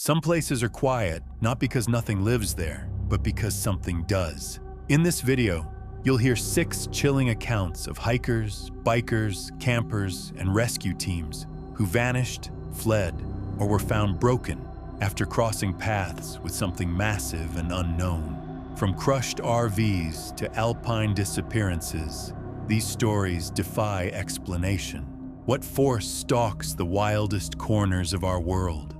Some places are quiet, not because nothing lives there, but because something does. In this video, you'll hear 6 chilling accounts of hikers, bikers, campers, and rescue teams who vanished, fled, or were found broken after crossing paths with something massive and unknown. From crushed RVs to alpine disappearances, these stories defy explanation. What force stalks the wildest corners of our world?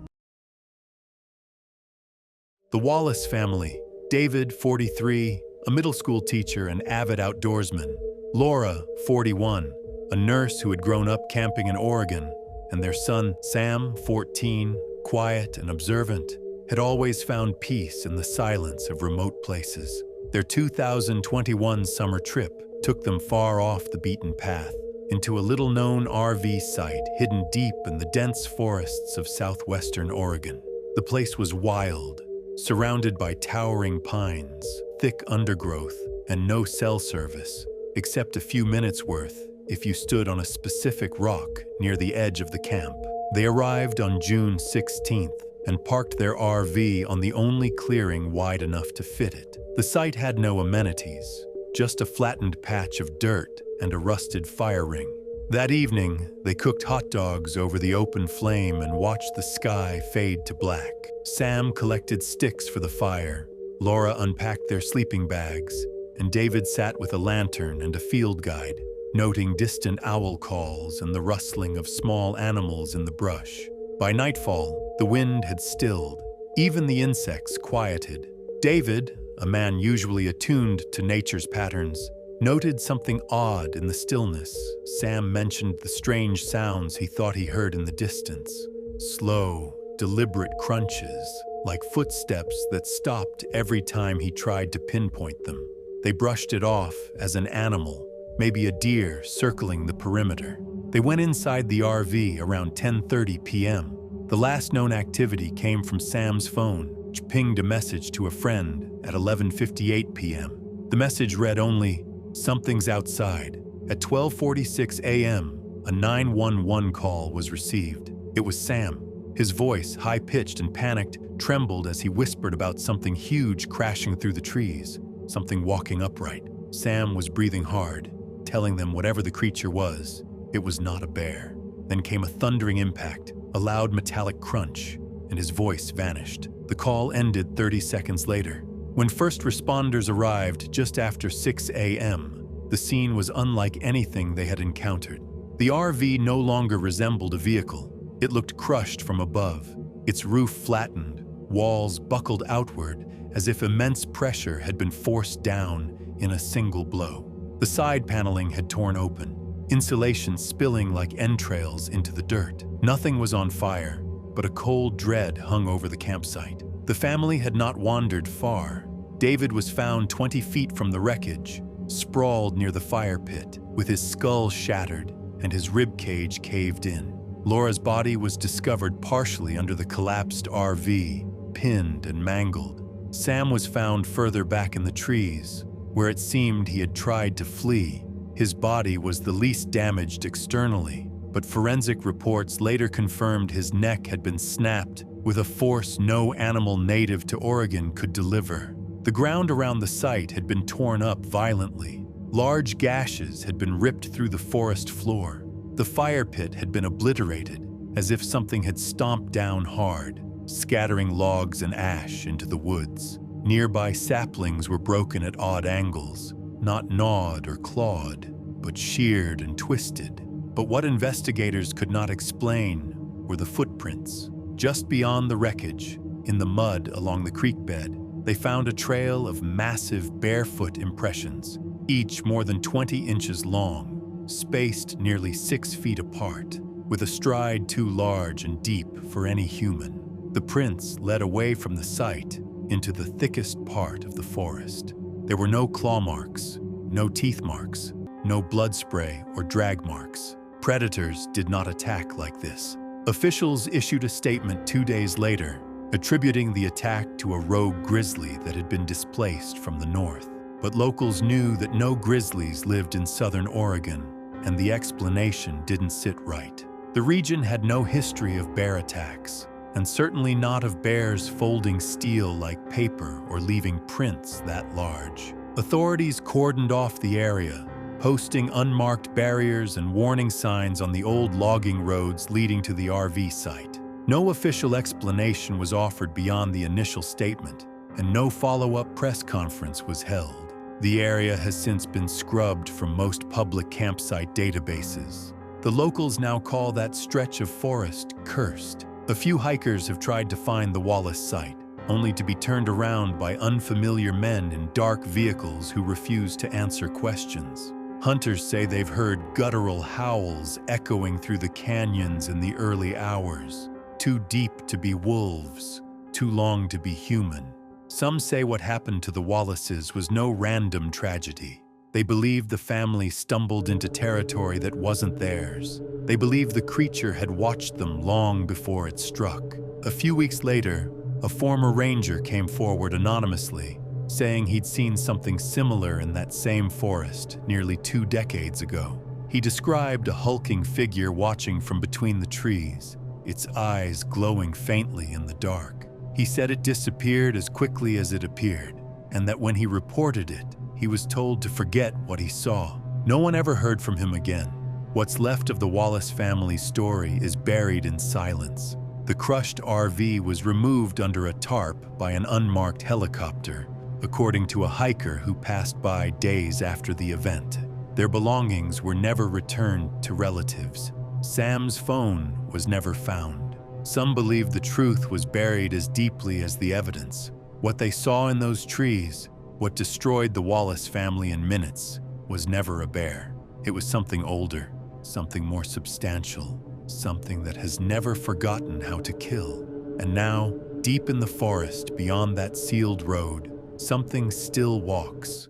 The Wallace family. David, 43, a middle school teacher and avid outdoorsman. Laura, 41, a nurse who had grown up camping in Oregon. And their son, Sam, 14, quiet and observant, had always found peace in the silence of remote places. Their 2021 summer trip took them far off the beaten path, into a little-known RV site hidden deep in the dense forests of southwestern Oregon. The place was wild, surrounded by towering pines, thick undergrowth, and no cell service, except a few minutes' worth if you stood on a specific rock near the edge of the camp. They arrived on June 16th and parked their RV on the only clearing wide enough to fit it. The site had no amenities, just a flattened patch of dirt and a rusted fire ring. That evening, they cooked hot dogs over the open flame and watched the sky fade to black. Sam collected sticks for the fire, Laura unpacked their sleeping bags, and David sat with a lantern and a field guide, noting distant owl calls and the rustling of small animals in the brush. By nightfall, the wind had stilled. Even the insects quieted. David, a man usually attuned to nature's patterns, noted something odd in the stillness. Sam mentioned the strange sounds he thought he heard in the distance. Slow, deliberate crunches, like footsteps that stopped every time he tried to pinpoint them. They brushed it off as an animal, maybe a deer circling the perimeter. They went inside the RV around 10:30 p.m. The last known activity came from Sam's phone, which pinged a message to a friend at 11:58 p.m. The message read only, "Something's outside." At 12:46 a.m., a 911 call was received. It was Sam. His voice, high-pitched and panicked, trembled as he whispered about something huge crashing through the trees, something walking upright. Sam was breathing hard, telling them whatever the creature was, it was not a bear. Then came a thundering impact, a loud metallic crunch, and his voice vanished. The call ended 30 seconds later. When first responders arrived just after 6 a.m., the scene was unlike anything they had encountered. The RV no longer resembled a vehicle. It looked crushed from above, its roof flattened, walls buckled outward as if immense pressure had been forced down in a single blow. The side paneling had torn open, insulation spilling like entrails into the dirt. Nothing was on fire, but a cold dread hung over the campsite. The family had not wandered far. David was found 20 feet from the wreckage, sprawled near the fire pit, with his skull shattered and his rib cage caved in. Laura's body was discovered partially under the collapsed RV, pinned and mangled. Sam was found further back in the trees, where it seemed he had tried to flee. His body was the least damaged externally, but forensic reports later confirmed his neck had been snapped with a force no animal native to Oregon could deliver. The ground around the site had been torn up violently. Large gashes had been ripped through the forest floor. The fire pit had been obliterated, as if something had stomped down hard, scattering logs and ash into the woods. Nearby saplings were broken at odd angles, not gnawed or clawed, but sheared and twisted. But what investigators could not explain were the footprints. Just beyond the wreckage, in the mud along the creek bed, they found a trail of massive barefoot impressions, each more than 20 inches long, spaced nearly 6 feet apart, with a stride too large and deep for any human. The prints led away from the site into the thickest part of the forest. There were no claw marks, no teeth marks, no blood spray or drag marks. Predators did not attack like this. Officials issued a statement 2 days later, attributing the attack to a rogue grizzly that had been displaced from the north. But locals knew that no grizzlies lived in southern Oregon, and the explanation didn't sit right. The region had no history of bear attacks. and certainly not of bears folding steel like paper or leaving prints that large. Authorities cordoned off the area, posting unmarked barriers and warning signs on the old logging roads leading to the RV site. No official explanation was offered beyond the initial statement, and no follow-up press conference was held. The area has since been scrubbed from most public campsite databases. The locals now call that stretch of forest cursed. A few hikers have tried to find the Wallace site, only to be turned around by unfamiliar men in dark vehicles who refuse to answer questions. Hunters say they've heard guttural howls echoing through the canyons in the early hours, too deep to be wolves, too long to be human. Some say what happened to the Wallaces was no random tragedy. They believe the family stumbled into territory that wasn't theirs. They believe the creature had watched them long before it struck. A few weeks later, a former ranger came forward anonymously, saying he'd seen something similar in that same forest nearly 2 decades ago. He described a hulking figure watching from between the trees, its eyes glowing faintly in the dark. He said it disappeared as quickly as it appeared, and that when he reported it, he was told to forget what he saw. No one ever heard from him again. What's left of the Wallace family's story is buried in silence. The crushed RV was removed under a tarp by an unmarked helicopter, according to a hiker who passed by days after the event. Their belongings were never returned to relatives. Sam's phone was never found. Some believe the truth was buried as deeply as the evidence. What they saw in those trees, what destroyed the Wallace family in minutes, was never a bear. It was something older, something more substantial, something that has never forgotten how to kill. And now, deep in the forest beyond that sealed road, something still walks.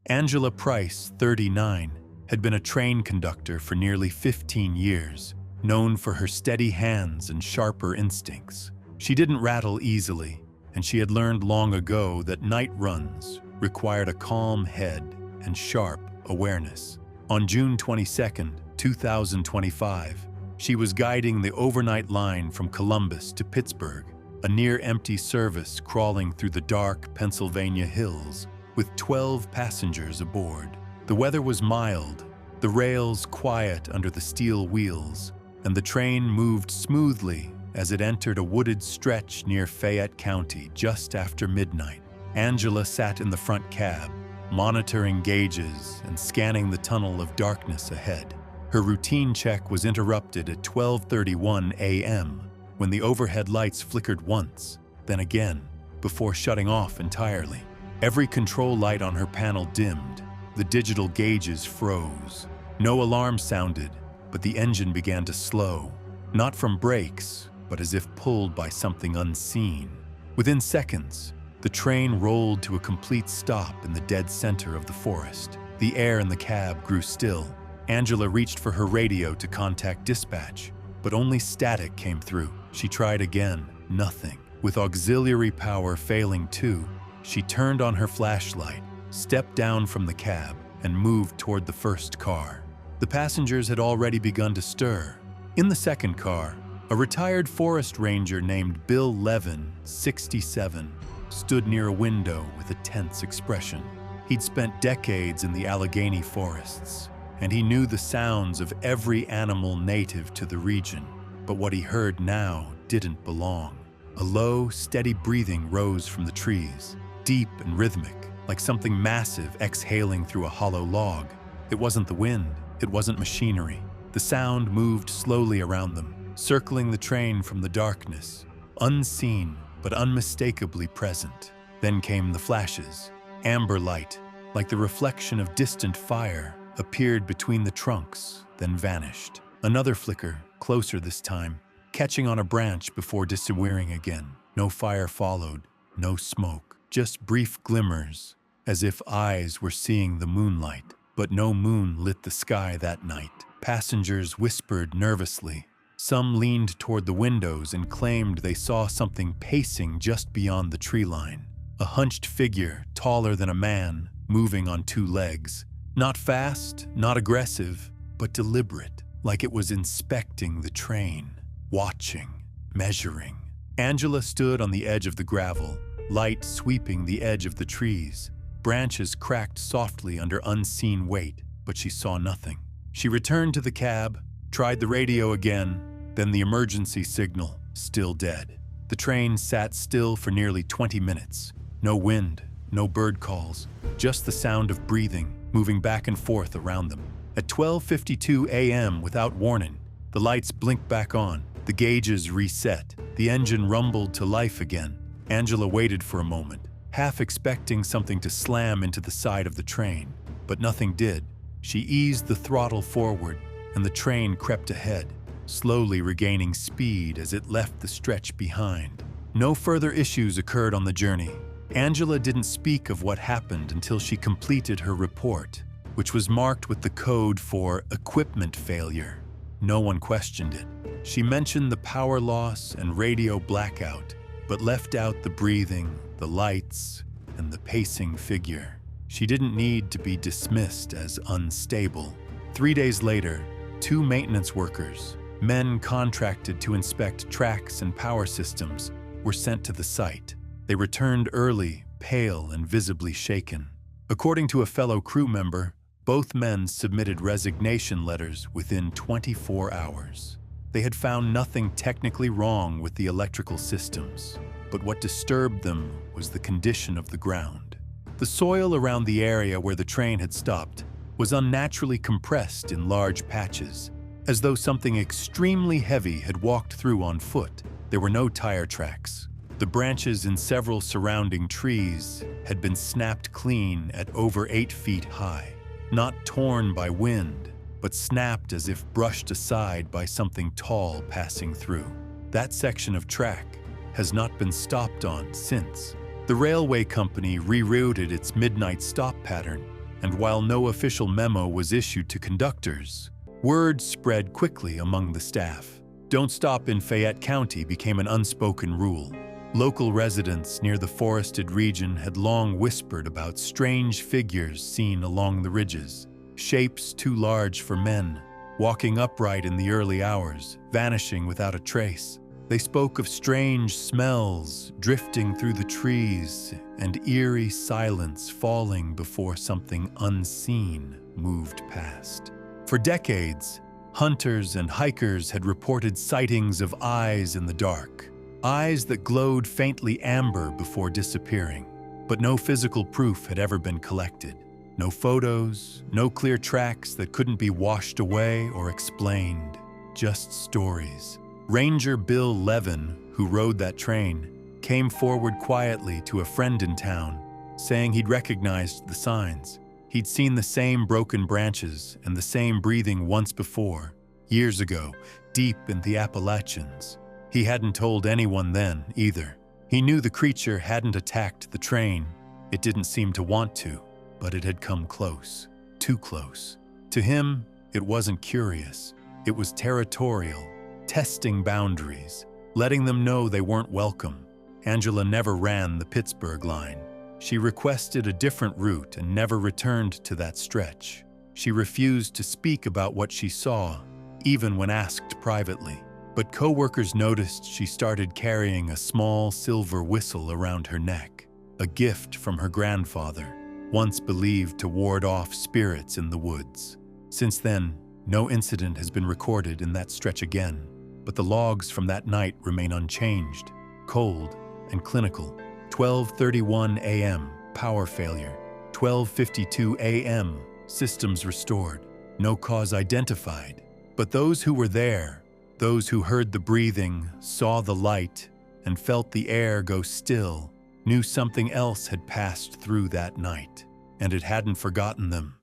Angela Price, 39, had been a train conductor for nearly 15 years, known for her steady hands and sharper instincts. She didn't rattle easily, and she had learned long ago that night runs required a calm head and sharp awareness. On June 22, 2025, she was guiding the overnight line from Columbus to Pittsburgh, a near-empty service crawling through the dark Pennsylvania hills with 12 passengers aboard. The weather was mild, the rails quiet under the steel wheels, and the train moved smoothly as it entered a wooded stretch near Fayette County just after midnight. Angela sat in the front cab, monitoring gauges and scanning the tunnel of darkness ahead. Her routine check was interrupted at 12:31 a.m. when the overhead lights flickered once, then again, before shutting off entirely. Every control light on her panel dimmed. The digital gauges froze. No alarm sounded, but the engine began to slow, not from brakes, but as if pulled by something unseen. Within seconds, the train rolled to a complete stop in the dead center of the forest. The air in the cab grew still. Angela reached for her radio to contact dispatch, but only static came through. She tried again, nothing. With auxiliary power failing too, she turned on her flashlight, stepped down from the cab, and moved toward the first car. The passengers had already begun to stir. In the second car, a retired forest ranger named Bill Levin, 67, stood near a window with a tense expression. He'd spent decades in the Allegheny forests, and he knew the sounds of every animal native to the region. But what he heard now didn't belong. A low, steady breathing rose from the trees, deep and rhythmic, like something massive exhaling through a hollow log. It wasn't the wind, it wasn't machinery. The sound moved slowly around them, circling the train from the darkness, unseen but unmistakably present. Then came the flashes. Amber light, like the reflection of distant fire, appeared between the trunks, then vanished. Another flicker, closer this time, catching on a branch before disappearing again. No fire followed, no smoke, just brief glimmers, as if eyes were seeing the moonlight. But no moon lit the sky that night. Passengers whispered nervously. Some leaned toward the windows and claimed they saw something pacing just beyond the tree line. A hunched figure, taller than a man, moving on 2 legs. Not fast, not aggressive, but deliberate, like it was inspecting the train. watching, measuring. Angela stood on the edge of the gravel, light sweeping the edge of the trees. Branches cracked softly under unseen weight, but she saw nothing. She returned to the cab, tried the radio again, then the emergency signal, still dead. The train sat still for nearly 20 minutes. No wind, no bird calls, just the sound of breathing moving back and forth around them. At 12:52 a.m., without warning, the lights blinked back on, the gauges reset, the engine rumbled to life again. Angela waited for a moment, half expecting something to slam into the side of the train, but nothing did. She eased the throttle forward, and the train crept ahead, slowly regaining speed as it left the stretch behind. No further issues occurred on the journey. Angela didn't speak of what happened until she completed her report, which was marked with the code for equipment failure. No one questioned it. She mentioned the power loss and radio blackout, but left out the breathing, the lights, and the pacing figure. She didn't need to be dismissed as unstable. 3 days later, 2 maintenance workers, men contracted to inspect tracks and power systems, were sent to the site. They returned early, pale and visibly shaken. According to a fellow crew member, both men submitted resignation letters within 24 hours. They had found nothing technically wrong with the electrical systems, but what disturbed them was the condition of the ground. The soil around the area where the train had stopped was unnaturally compressed in large patches, as though something extremely heavy had walked through on foot. There were no tire tracks. The branches in several surrounding trees had been snapped clean at over 8 feet high, not torn by wind, but snapped as if brushed aside by something tall passing through. That section of track has not been stopped on since. The railway company rerouted its midnight stop pattern, and while no official memo was issued to conductors, word spread quickly among the staff. Don't stop in Fayette County became an unspoken rule. Local residents near the forested region had long whispered about strange figures seen along the ridges, shapes too large for men, walking upright in the early hours, vanishing without a trace. They spoke of strange smells drifting through the trees and eerie silence falling before something unseen moved past. For decades, hunters and hikers had reported sightings of eyes in the dark, eyes that glowed faintly amber before disappearing, but no physical proof had ever been collected. No photos, no clear tracks that couldn't be washed away or explained, just stories. Ranger Bill Levin, who rode that train, came forward quietly to a friend in town, saying he'd recognized the signs. He'd seen the same broken branches and the same breathing once before, years ago, deep in the Appalachians. He hadn't told anyone then, either. He knew the creature hadn't attacked the train. It didn't seem to want to, but it had come close, too close. To him, it wasn't curious. It was territorial, testing boundaries, letting them know they weren't welcome. Angela never ran the Pittsburgh line. She requested a different route and never returned to that stretch. She refused to speak about what she saw, even when asked privately. But co-workers noticed she started carrying a small silver whistle around her neck, a gift from her grandfather, once believed to ward off spirits in the woods. Since then, no incident has been recorded in that stretch again, but the logs from that night remain unchanged, cold and clinical. 12:31 a.m., power failure. 12:52 a.m., systems restored. No cause identified. But those who were there, those who heard the breathing, saw the light, and felt the air go still, knew something else had passed through that night, and it hadn't forgotten them.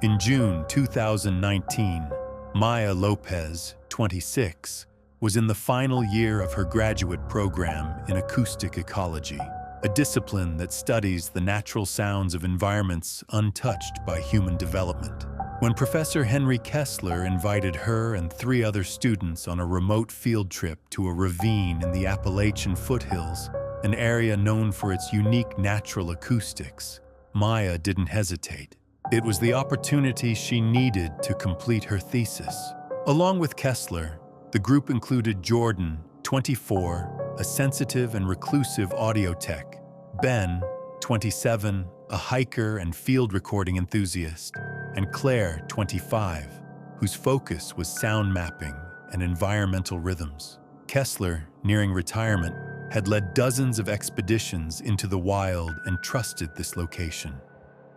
In June 2019, Maya Lopez, 26, was in the final year of her graduate program in acoustic ecology, a discipline that studies the natural sounds of environments untouched by human development. When Professor Henry Kessler invited her and 3 other students on a remote field trip to a ravine in the Appalachian foothills, an area known for its unique natural acoustics, Maya didn't hesitate. It was the opportunity she needed to complete her thesis. Along with Kessler, the group included Jordan, 24, a sensitive and reclusive audio tech, Ben, 27, a hiker and field recording enthusiast, and Claire, 25, whose focus was sound mapping and environmental rhythms. Kessler, nearing retirement, had led dozens of expeditions into the wild and trusted this location.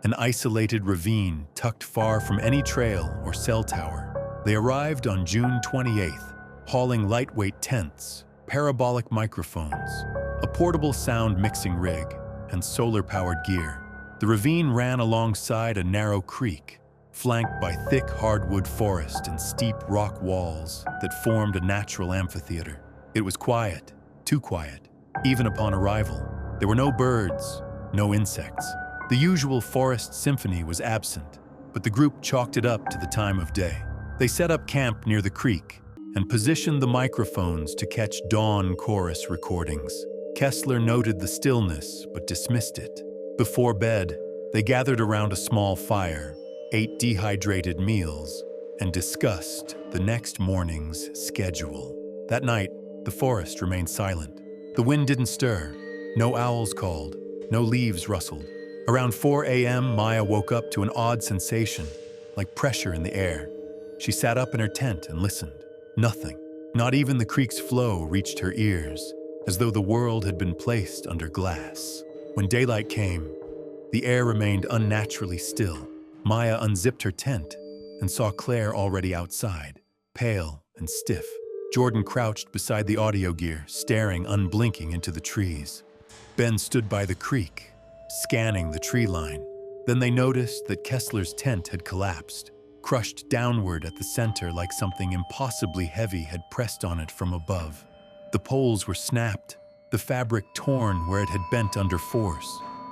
An isolated ravine tucked far from any trail or cell tower. They arrived on June 28th, hauling lightweight tents, parabolic microphones, a portable sound mixing rig, and solar-powered gear. The ravine ran alongside a narrow creek, flanked by thick hardwood forest and steep rock walls that formed a natural amphitheater. It was quiet, too quiet. Even upon arrival, there were no birds, no insects. The usual forest symphony was absent, but the group chalked it up to the time of day. They set up camp near the creek and positioned the microphones to catch dawn chorus recordings. Kessler noted the stillness but dismissed it. Before bed, they gathered around a small fire, ate dehydrated meals, and discussed the next morning's schedule. That night, the forest remained silent. The wind didn't stir. No owls called. No leaves rustled. Around 4 a.m., Maya woke up to an odd sensation, like pressure in the air. She sat up in her tent and listened. Nothing. Not even the creek's flow reached her ears, as though the world had been placed under glass. When daylight came, the air remained unnaturally still. Maya unzipped her tent and saw Claire already outside, pale and stiff. Jordan crouched beside the audio gear, staring unblinking into the trees. Ben stood by the creek, scanning the tree line. Then they noticed that Kessler's tent had collapsed, crushed downward at the center like something impossibly heavy had pressed on it from above. The poles were snapped, the fabric torn where it had bent under force.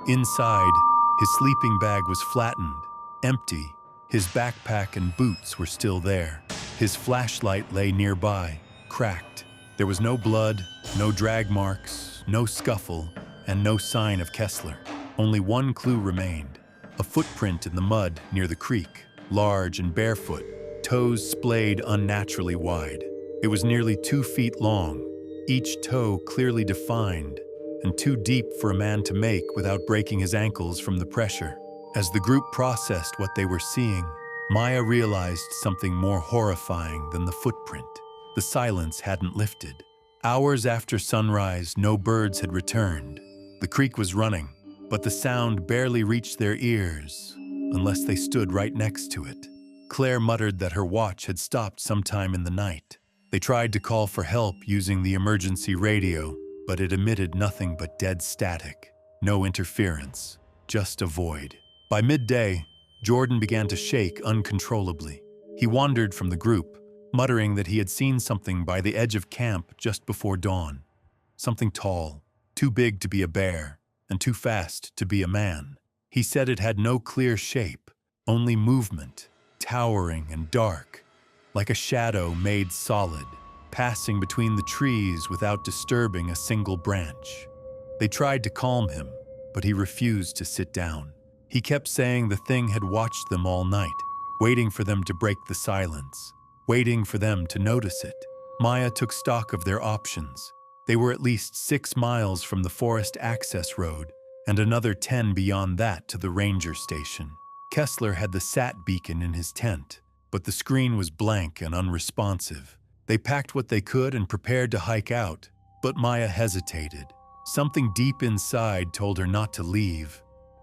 Inside, his sleeping bag was flattened, empty. His backpack and boots were still there. His flashlight lay nearby, cracked. There was no blood, no drag marks, no scuffle, and no sign of Kessler. Only one clue remained, a footprint in the mud near the creek, large and barefoot, toes splayed unnaturally wide. It was nearly 2 feet long, each toe clearly defined, and too deep for a man to make without breaking his ankles from the pressure. As the group processed what they were seeing, Maya realized something more horrifying than the footprint. The silence hadn't lifted. Hours after sunrise, no birds had returned. The creek was running, but the sound barely reached their ears, unless they stood right next to it. Claire muttered that her watch had stopped sometime in the night. They tried to call for help using the emergency radio, but it emitted nothing but dead static. No interference, just a void. By midday, Jordan began to shake uncontrollably. He wandered from the group, muttering that he had seen something by the edge of camp just before dawn. Something tall, too big to be a bear, and too fast to be a man. He said it had no clear shape, only movement, towering and dark, like a shadow made solid, passing between the trees without disturbing a single branch. They tried to calm him, but he refused to sit down. He kept saying the thing had watched them all night, waiting for them to break the silence, waiting for them to notice it. Maya took stock of their options. They were at least 6 miles from the forest access road, and another 10 beyond that to the ranger station. Kessler had the sat beacon in his tent, but the screen was blank and unresponsive. They packed what they could and prepared to hike out, but Maya hesitated. Something deep inside told her not to leave.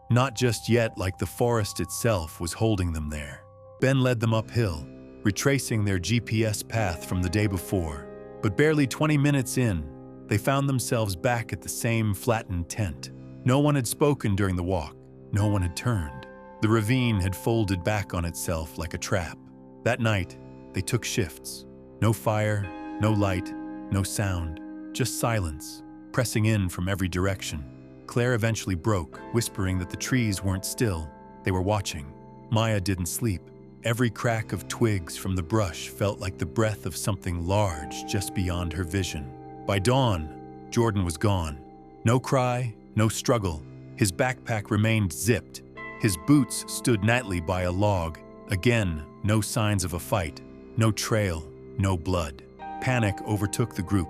Not just yet, like the forest itself was holding them there. Ben led them uphill, retracing their GPS path from the day before. But barely 20 minutes in, they found themselves back at the same flattened tent. No one had spoken during the walk. No one had turned. The ravine had folded back on itself like a trap. That night, they took shifts. No fire, no light, no sound, just silence, pressing in from every direction. Claire eventually broke, whispering that the trees weren't still. They were watching. Maya didn't sleep. Every crack of twigs from the brush felt like the breath of something large just beyond her vision. By dawn, Jordan was gone. No cry, no struggle. His backpack remained zipped. His boots stood nightly by a log. Again, no signs of a fight. No trail, no blood. Panic overtook the group.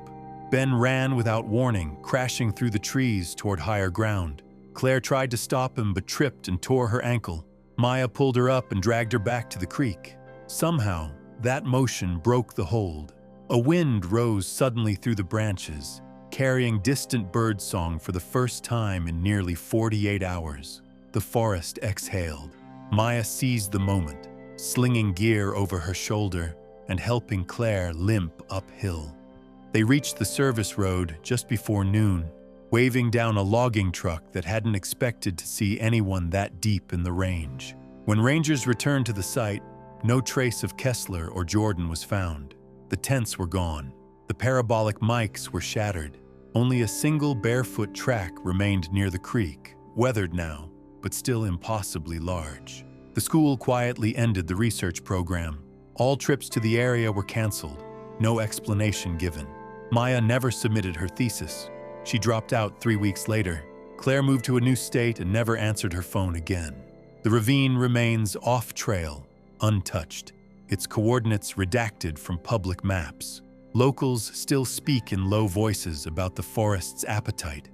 Ben ran without warning, crashing through the trees toward higher ground. Claire tried to stop him but tripped and tore her ankle. Maya pulled her up and dragged her back to the creek. Somehow, that motion broke the hold. A wind rose suddenly through the branches, carrying distant birdsong for the first time in nearly 48 hours. The forest exhaled. Maya seized the moment, slinging gear over her shoulder and helping Claire limp uphill. They reached the service road just before noon, waving down a logging truck that hadn't expected to see anyone that deep in the range. When rangers returned to the site, no trace of Kessler or Jordan was found. The tents were gone. The parabolic mics were shattered. Only a single barefoot track remained near the creek, weathered now, but still impossibly large. The school quietly ended the research program. All trips to the area were canceled, no explanation given. Maya never submitted her thesis. She dropped out 3 weeks later. Claire moved to a new state and never answered her phone again. The ravine remains off-trail, untouched, its coordinates redacted from public maps. Locals still speak in low voices about the forest's appetite.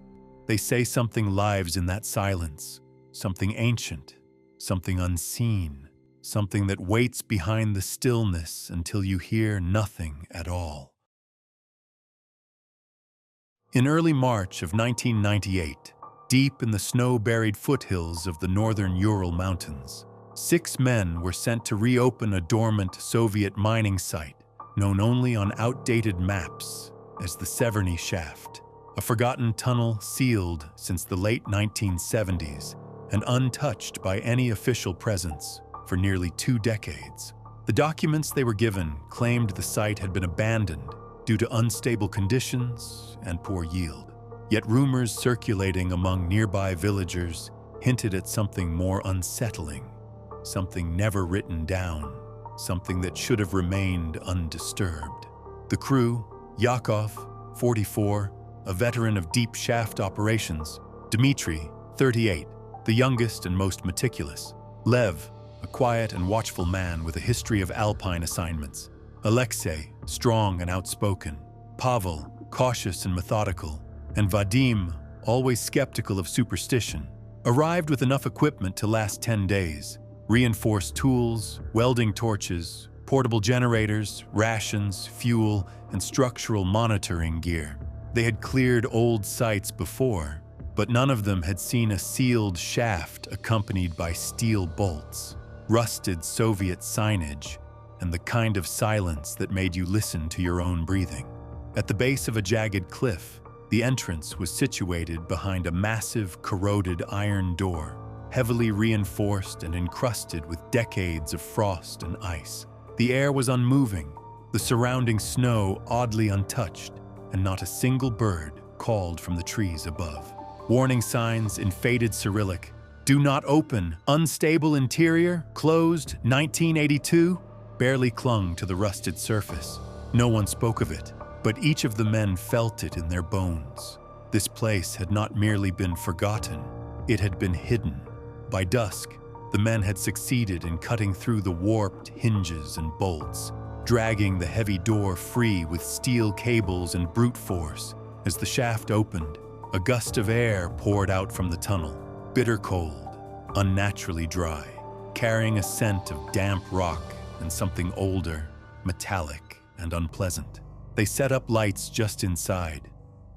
They say something lives in that silence, something ancient, something unseen, something that waits behind the stillness until you hear nothing at all. In early March of 1998, deep in the snow-buried foothills of the northern Ural Mountains, 6 men were sent to reopen a dormant Soviet mining site known only on outdated maps as the Severny Shaft, a forgotten tunnel sealed since the late 1970s and untouched by any official presence for nearly 2 decades. The documents they were given claimed the site had been abandoned due to unstable conditions and poor yield. Yet rumors circulating among nearby villagers hinted at something more unsettling, something never written down, something that should have remained undisturbed. The crew, Yakov, 44, a veteran of deep shaft operations, Dmitry, 38, the youngest and most meticulous, Lev, a quiet and watchful man with a history of alpine assignments, Alexei, strong and outspoken, Pavel, cautious and methodical, and Vadim, always skeptical of superstition, arrived with enough equipment to last 10 days. Reinforced tools, welding torches, portable generators, rations, fuel, and structural monitoring gear. They had cleared old sites before, but none of them had seen a sealed shaft accompanied by steel bolts, rusted Soviet signage, and the kind of silence that made you listen to your own breathing. At the base of a jagged cliff, the entrance was situated behind a massive, corroded iron door, heavily reinforced and encrusted with decades of frost and ice. The air was unmoving, the surrounding snow oddly untouched, and not a single bird called from the trees above. Warning signs in faded Cyrillic, "Do not open, unstable interior, closed, 1982, barely clung to the rusted surface. No one spoke of it, but each of the men felt it in their bones. This place had not merely been forgotten, it had been hidden. By dusk, the men had succeeded in cutting through the warped hinges and bolts, dragging the heavy door free with steel cables and brute force. As the shaft opened, a gust of air poured out from the tunnel, bitter cold, unnaturally dry, carrying a scent of damp rock and something older, metallic, and unpleasant. They set up lights just inside,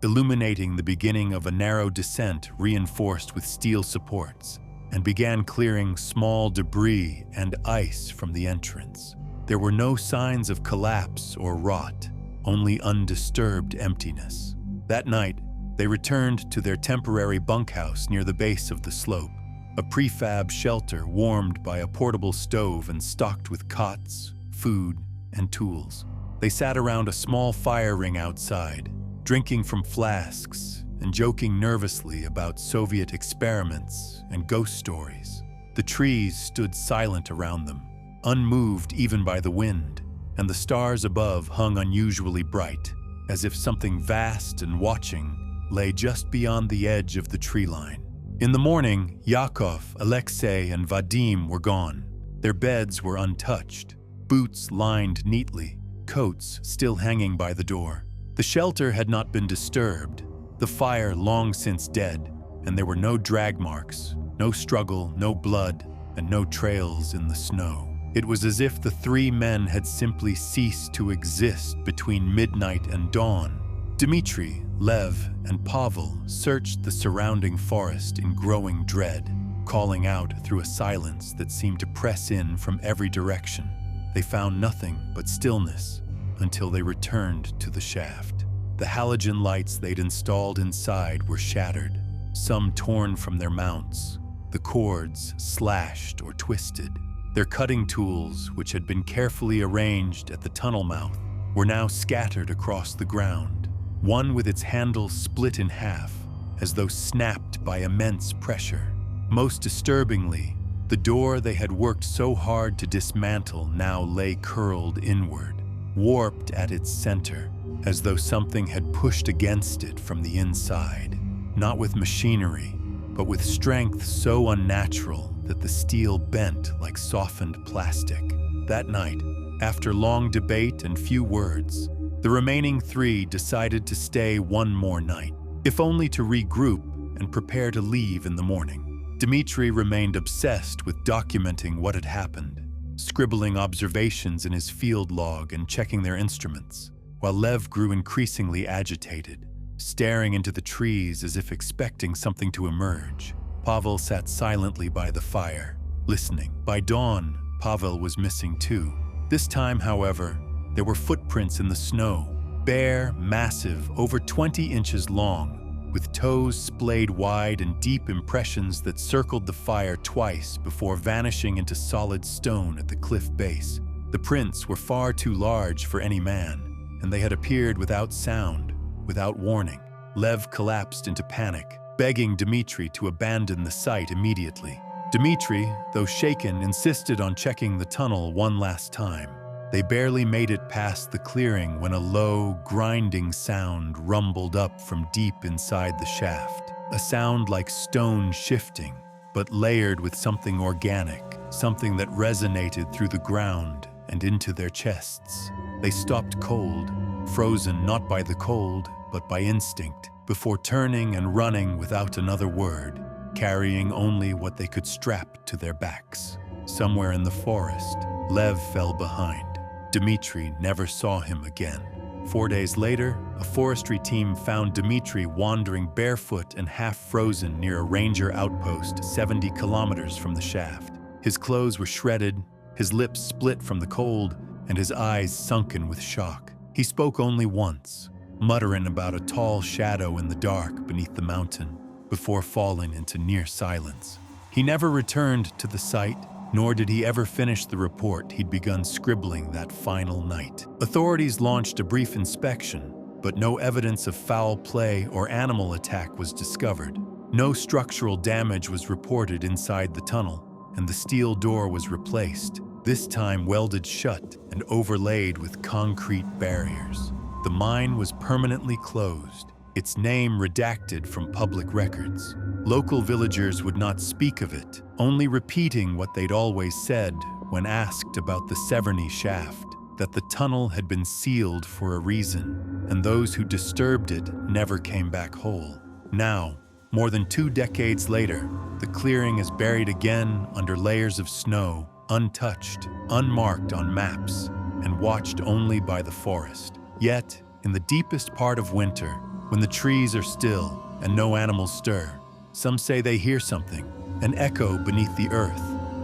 illuminating the beginning of a narrow descent reinforced with steel supports, and began clearing small debris and ice from the entrance. There were no signs of collapse or rot, only undisturbed emptiness. That night, they returned to their temporary bunkhouse near the base of the slope, a prefab shelter warmed by a portable stove and stocked with cots, food, and tools. They sat around a small fire ring outside, drinking from flasks and joking nervously about Soviet experiments and ghost stories. The trees stood silent around them, unmoved even by the wind, and the stars above hung unusually bright, as if something vast and watching lay just beyond the edge of the tree line. In the morning, Yakov, Alexei, and Vadim were gone. Their beds were untouched, boots lined neatly, coats still hanging by the door. The shelter had not been disturbed, the fire long since dead, and there were no drag marks, no struggle, no blood, and no trails in the snow. It was as if the three men had simply ceased to exist between midnight and dawn. Dmitri, Lev, and Pavel searched the surrounding forest in growing dread, calling out through a silence that seemed to press in from every direction. They found nothing but stillness until they returned to the shaft. The halogen lights they'd installed inside were shattered, some torn from their mounts, the cords slashed or twisted. Their cutting tools, which had been carefully arranged at the tunnel mouth, were now scattered across the ground, one with its handle split in half, as though snapped by immense pressure. Most disturbingly, the door they had worked so hard to dismantle now lay curled inward, warped at its center, as though something had pushed against it from the inside, not with machinery, but with strength so unnatural that the steel bent like softened plastic. That night, after long debate and few words, the remaining three decided to stay one more night, if only to regroup and prepare to leave in the morning. Dmitri remained obsessed with documenting what had happened, scribbling observations in his field log and checking their instruments, while Lev grew increasingly agitated, staring into the trees as if expecting something to emerge. Pavel sat silently by the fire, listening. By dawn, Pavel was missing too. This time, however, there were footprints in the snow, bare, massive, over 20 inches long, with toes splayed wide and deep impressions that circled the fire twice before vanishing into solid stone at the cliff base. The prints were far too large for any man, and they had appeared without sound, without warning. Lev collapsed into panic, begging Dmitri to abandon the site immediately. Dmitri, though shaken, insisted on checking the tunnel one last time. They barely made it past the clearing when a low, grinding sound rumbled up from deep inside the shaft. A sound like stone shifting, but layered with something organic, something that resonated through the ground and into their chests. They stopped cold, frozen not by the cold, but by instinct, before turning and running without another word, carrying only what they could strap to their backs. Somewhere in the forest, Lev fell behind. Dmitri never saw him again. 4 days later, a forestry team found Dmitri wandering barefoot and half-frozen near a ranger outpost 70 kilometers from the shaft. His clothes were shredded, his lips split from the cold, and his eyes sunken with shock. He spoke only once, muttering about a tall shadow in the dark beneath the mountain, before falling into near silence. He never returned to the site, nor did he ever finish the report he'd begun scribbling that final night. Authorities launched a brief inspection, but no evidence of foul play or animal attack was discovered. No structural damage was reported inside the tunnel, and the steel door was replaced, this time welded shut and overlaid with concrete barriers. The mine was permanently closed, its name redacted from public records. Local villagers would not speak of it, only repeating what they'd always said when asked about the Severny shaft, that the tunnel had been sealed for a reason, and those who disturbed it never came back whole. Now, more than 2 decades later, the clearing is buried again under layers of snow, untouched, unmarked on maps, and watched only by the forest. Yet, in the deepest part of winter, when the trees are still and no animals stir, some say they hear something, an echo beneath the earth,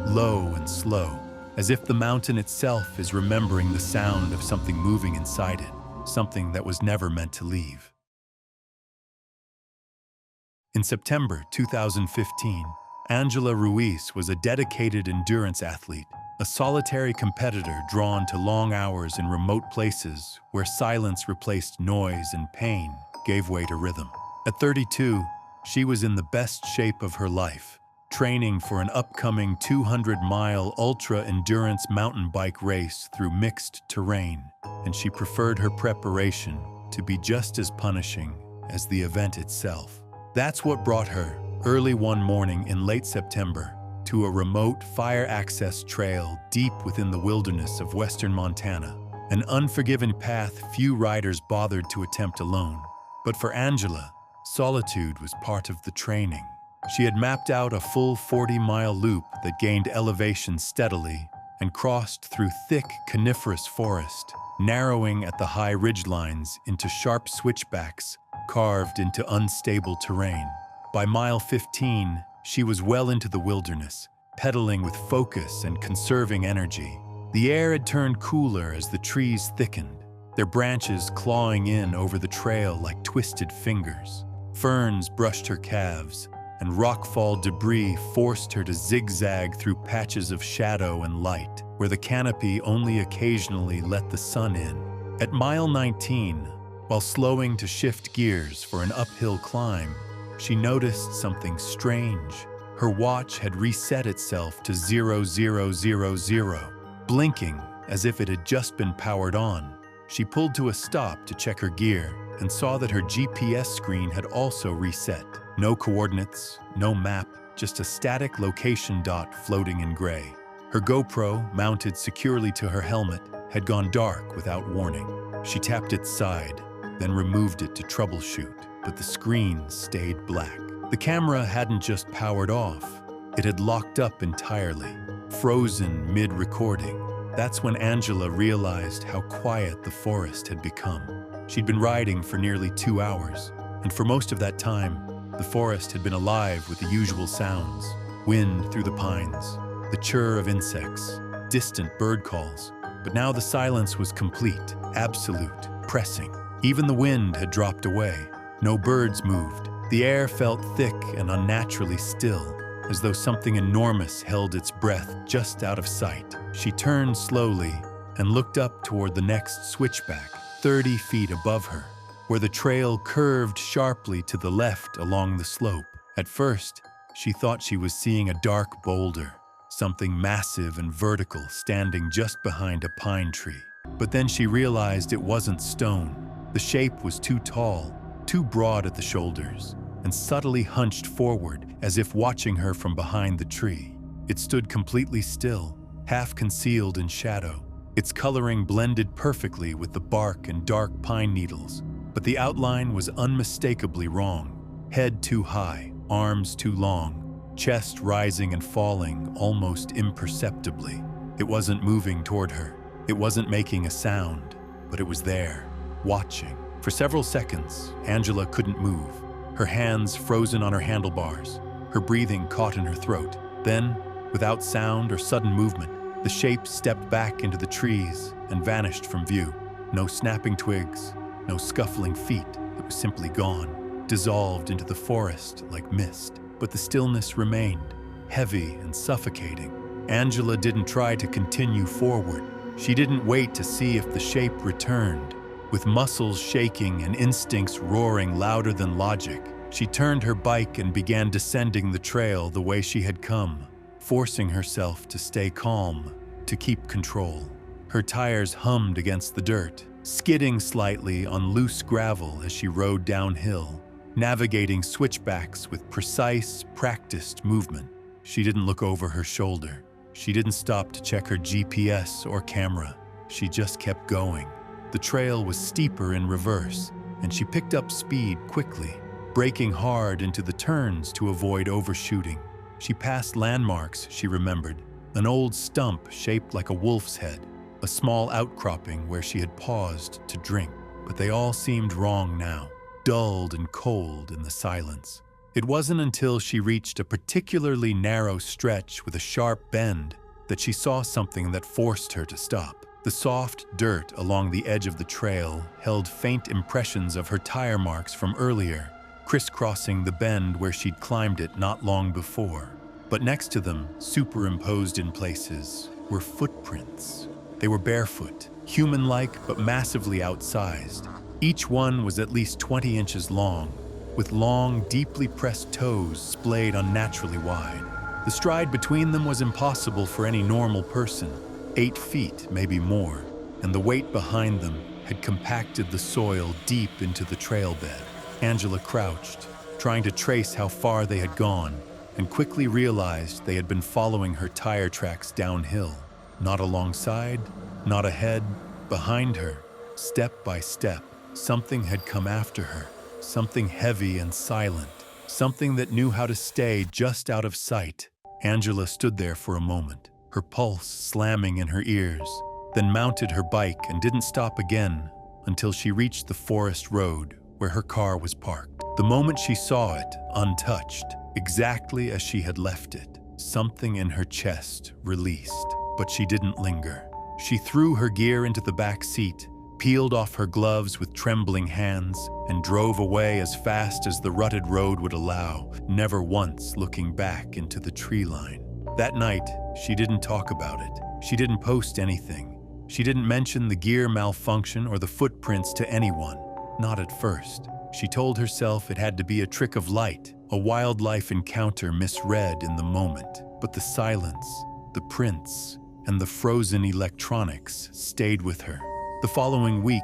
low and slow, as if the mountain itself is remembering the sound of something moving inside it, something that was never meant to leave. In September 2015, Angela Ruiz was a dedicated endurance athlete, a solitary competitor drawn to long hours in remote places where silence replaced noise and pain gave way to rhythm. At 32, she was in the best shape of her life, training for an upcoming 200-mile ultra-endurance mountain bike race through mixed terrain, and she preferred her preparation to be just as punishing as the event itself. That's what brought her, early one morning in late September, to a remote fire-access trail deep within the wilderness of western Montana. an unforgiving path few riders bothered to attempt alone. But for Angela, solitude was part of the training. She had mapped out a full 40-mile loop that gained elevation steadily and crossed through thick coniferous forest, narrowing at the high ridgelines into sharp switchbacks carved into unstable terrain. By mile 15, she was well into the wilderness, pedaling with focus and conserving energy. The air had turned cooler as the trees thickened, their branches clawing in over the trail like twisted fingers. Ferns brushed her calves, and rockfall debris forced her to zigzag through patches of shadow and light, where the canopy only occasionally let the sun in. At mile 19, while slowing to shift gears for an uphill climb, she noticed something strange. Her watch had reset itself to 0000, blinking as if it had just been powered on. She pulled to a stop to check her gear and saw that her GPS screen had also reset. No coordinates, no map, just a static location dot floating in gray. Her GoPro, mounted securely to her helmet, had gone dark without warning. She tapped its side, then removed it to troubleshoot, but the screen stayed black. The camera hadn't just powered off, it had locked up entirely, frozen mid-recording. That's when Angela realized how quiet the forest had become. She'd been riding for nearly 2 hours, and for most of that time, the forest had been alive with the usual sounds: wind through the pines, the chirr of insects, distant bird calls. But now the silence was complete, absolute, pressing. Even the wind had dropped away. No birds moved. The air felt thick and unnaturally still, as though something enormous held its breath just out of sight. She turned slowly and looked up toward the next switchback, 30 feet above her, where the trail curved sharply to the left along the slope. At first, she thought she was seeing a dark boulder, something massive and vertical standing just behind a pine tree. But then she realized it wasn't stone. The shape was too tall, too broad at the shoulders, and subtly hunched forward as if watching her from behind the tree. It stood completely still, half concealed in shadow. Its coloring blended perfectly with the bark and dark pine needles, but the outline was unmistakably wrong. Head too high, arms too long, chest rising and falling almost imperceptibly. It wasn't moving toward her. It wasn't making a sound, but it was there, watching. For several seconds, Angela couldn't move, her hands frozen on her handlebars, her breathing caught in her throat. Then, without sound or sudden movement, the shape stepped back into the trees and vanished from view. No snapping twigs, no scuffling feet. It was simply gone, dissolved into the forest like mist. But the stillness remained, heavy and suffocating. Angela didn't try to continue forward. She didn't wait to see if the shape returned. With muscles shaking and instincts roaring louder than logic, she turned her bike and began descending the trail the way she had come, forcing herself to stay calm, to keep control. Her tires hummed against the dirt, skidding slightly on loose gravel as she rode downhill, navigating switchbacks with precise, practiced movement. She didn't look over her shoulder. She didn't stop to check her GPS or camera. She just kept going. The trail was steeper in reverse, and she picked up speed quickly, braking hard into the turns to avoid overshooting. She passed landmarks she remembered, an old stump shaped like a wolf's head, a small outcropping where she had paused to drink. But they all seemed wrong now, dulled and cold in the silence. It wasn't until she reached a particularly narrow stretch with a sharp bend that she saw something that forced her to stop. The soft dirt along the edge of the trail held faint impressions of her tire marks from earlier, crisscrossing the bend where she'd climbed it not long before. But next to them, superimposed in places, were footprints. They were barefoot, human-like but massively outsized. Each one was at least 20 inches long, with long, deeply pressed toes splayed unnaturally wide. The stride between them was impossible for any normal person, 8 feet, maybe more, and the weight behind them had compacted the soil deep into the trail bed. Angela crouched, trying to trace how far they had gone, and quickly realized they had been following her tire tracks downhill. Not alongside, not ahead, Behind her, step by step, something had come after her, something heavy and silent, something that knew how to stay just out of sight. Angela stood there for a moment, her pulse slamming in her ears, then mounted her bike and didn't stop again until she reached the forest road where her car was parked. The moment she saw it, untouched, exactly as she had left it, something in her chest released. But she didn't linger. She threw her gear into the back seat, peeled off her gloves with trembling hands, and drove away as fast as the rutted road would allow, never once looking back into the tree line. That night, she didn't talk about it. She didn't post anything. She didn't mention the gear malfunction or the footprints to anyone. Not at first. She told herself it had to be a trick of light, a wildlife encounter misread in the moment. But the silence, the prints, and the frozen electronics stayed with her. The following week,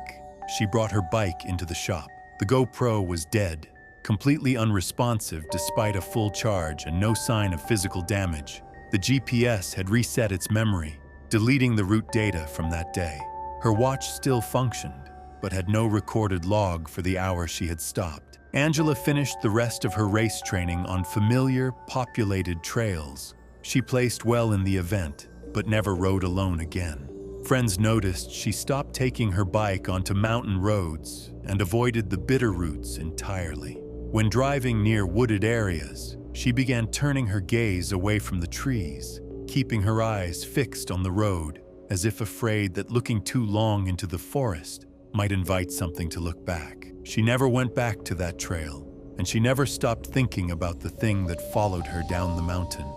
she brought her bike into the shop. The GoPro was dead, completely unresponsive despite a full charge and no sign of physical damage. The GPS had reset its memory, deleting the route data from that day. Her watch still functioned, but had no recorded log for the hour she had stopped. Angela finished the rest of her race training on familiar, populated trails. She placed well in the event, but never rode alone again. Friends noticed she stopped taking her bike onto mountain roads and avoided the bitter routes entirely. When driving near wooded areas, she began turning her gaze away from the trees, keeping her eyes fixed on the road, as if afraid that looking too long into the forest might invite something to look back. She never went back to that trail, and she never stopped thinking about the thing that followed her down the mountain.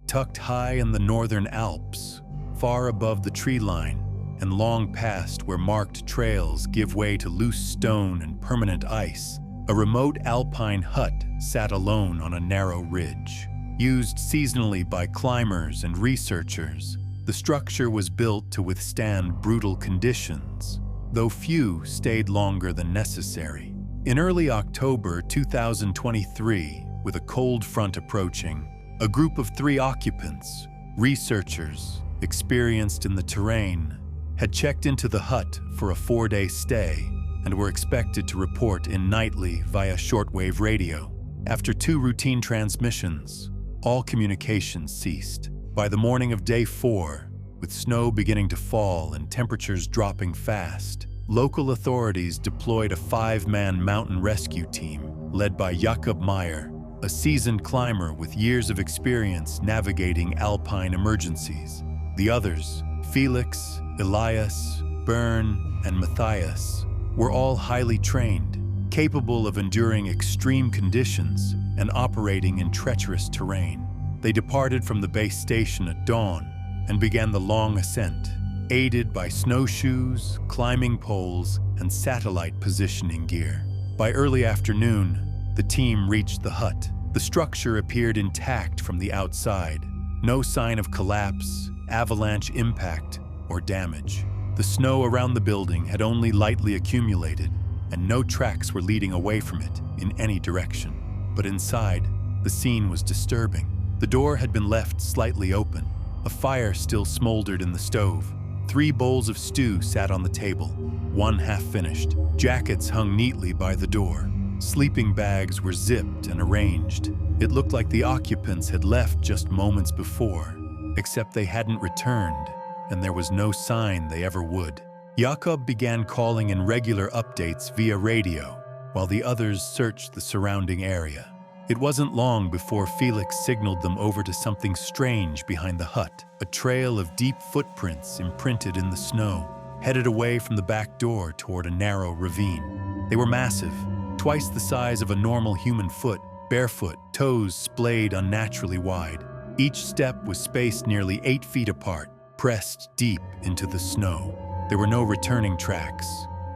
Tucked high in the northern Alps, far above the tree line, and long past where marked trails give way to loose stone and permanent ice, a remote alpine hut sat alone on a narrow ridge. Used seasonally by climbers and researchers, the structure was built to withstand brutal conditions, though few stayed longer than necessary. In early October 2023, with a cold front approaching, a group of 3 occupants, researchers experienced in the terrain, had checked into the hut for a 4-day stay and were expected to report in nightly via shortwave radio. After 2 routine transmissions, all communication ceased. By the morning of day 4, with snow beginning to fall and temperatures dropping fast, local authorities deployed a 5-man mountain rescue team led by Jakob Meyer, a seasoned climber with years of experience navigating alpine emergencies. The others, Felix, Elias, Bern, and Matthias, were all highly trained, capable of enduring extreme conditions and operating in treacherous terrain. They departed from the base station at dawn and began the long ascent, aided by snowshoes, climbing poles, and satellite positioning gear. By early afternoon, the team reached the hut. The structure appeared intact from the outside. No sign of collapse, avalanche impact, or damage. The snow around the building had only lightly accumulated, and no tracks were leading away from it in any direction. But inside, the scene was disturbing. The door had been left slightly open. A fire still smoldered in the stove. 3 bowls of stew sat on the table, one half finished. Jackets hung neatly by the door. Sleeping bags were zipped and arranged. It looked like the occupants had left just moments before, except they hadn't returned, and there was no sign they ever would. Jakob began calling in regular updates via radio, while the others searched the surrounding area. It wasn't long before Felix signaled them over to something strange behind the hut, a trail of deep footprints imprinted in the snow, headed away from the back door toward a narrow ravine. They were massive, twice the size of a normal human foot, barefoot, toes splayed unnaturally wide. Each step was spaced nearly 8 feet apart, pressed deep into the snow. There were no returning tracks,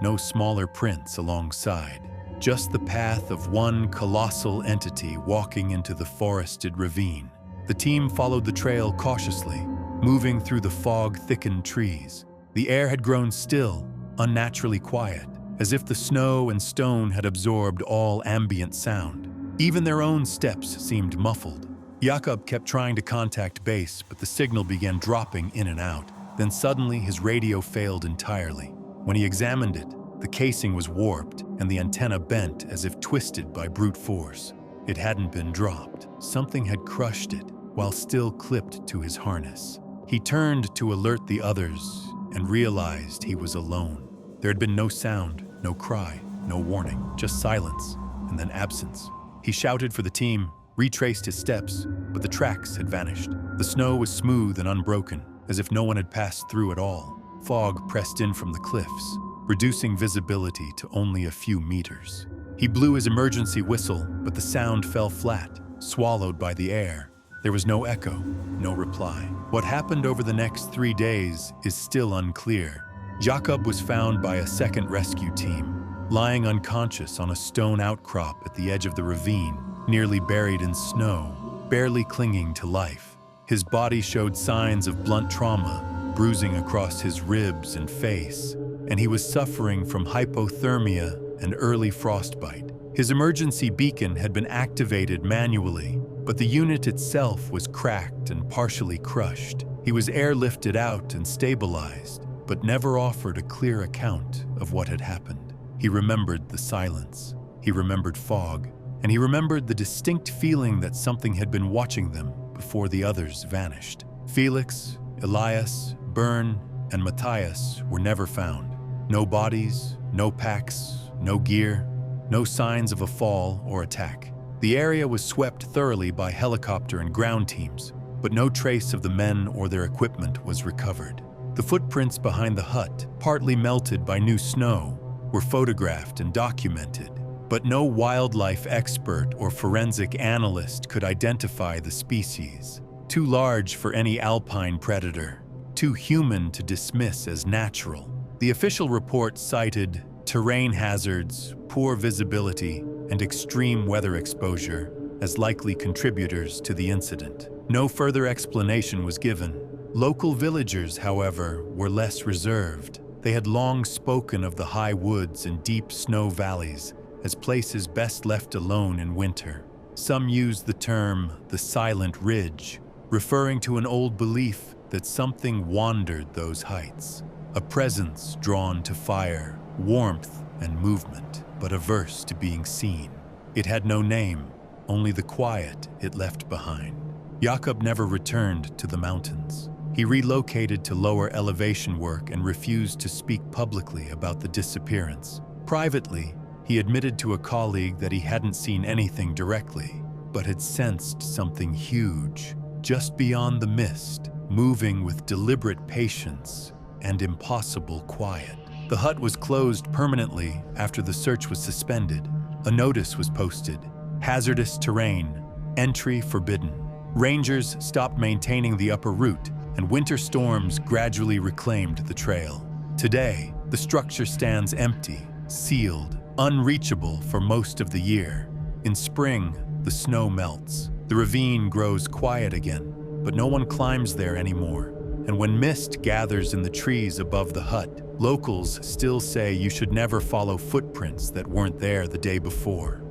no smaller prints alongside, just the path of one colossal entity walking into the forested ravine. The team followed the trail cautiously, moving through the fog-thickened trees. The air had grown still, unnaturally quiet, as if the snow and stone had absorbed all ambient sound. Even their own steps seemed muffled. Jakob kept trying to contact base, but the signal began dropping in and out. Then suddenly his radio failed entirely. When he examined it, the casing was warped and the antenna bent as if twisted by brute force. It hadn't been dropped. Something had crushed it while still clipped to his harness. He turned to alert the others and realized he was alone. There had been no sound, no cry, no warning, just silence and then absence. He shouted for the team, retraced his steps, but the tracks had vanished. The snow was smooth and unbroken, as if no one had passed through at all. Fog pressed in from the cliffs, reducing visibility to only a few meters. He blew his emergency whistle, but the sound fell flat, swallowed by the air. There was no echo, no reply. What happened over the next 3 days is still unclear. Jakob was found by a second rescue team, lying unconscious on a stone outcrop at the edge of the ravine, nearly buried in snow, barely clinging to life. His body showed signs of blunt trauma, bruising across his ribs and face, and he was suffering from hypothermia and early frostbite. His emergency beacon had been activated manually, but the unit itself was cracked and partially crushed. He was airlifted out and stabilized, but never offered a clear account of what had happened. He remembered the silence, he remembered fog, and he remembered the distinct feeling that something had been watching them before the others vanished. Felix, Elias, Bern, and Matthias were never found. No bodies, no packs, no gear, no signs of a fall or attack. The area was swept thoroughly by helicopter and ground teams, but no trace of the men or their equipment was recovered. The footprints behind the hut, partly melted by new snow, were photographed and documented, but no wildlife expert or forensic analyst could identify the species. Too large for any alpine predator, too human to dismiss as natural. The official report cited terrain hazards, poor visibility, and extreme weather exposure as likely contributors to the incident. No further explanation was given. Local villagers, however, were less reserved. They had long spoken of the high woods and deep snow valleys as places best left alone in winter. Some used the term the Silent Ridge, referring to an old belief that something wandered those heights, a presence drawn to fire, warmth, and movement, but averse to being seen. It had no name, only the quiet it left behind. Jakob never returned to the mountains. He relocated to lower elevation work and refused to speak publicly about the disappearance. Privately, he admitted to a colleague that he hadn't seen anything directly, but had sensed something huge, just beyond the mist, moving with deliberate patience and impossible quiet. The hut was closed permanently after the search was suspended. A notice was posted: hazardous terrain, entry forbidden. Rangers stopped maintaining the upper route, and winter storms gradually reclaimed the trail. Today, the structure stands empty, sealed, unreachable for most of the year. In spring, the snow melts. The ravine grows quiet again, but no one climbs there anymore. And when mist gathers in the trees above the hut, locals still say you should never follow footprints that weren't there the day before.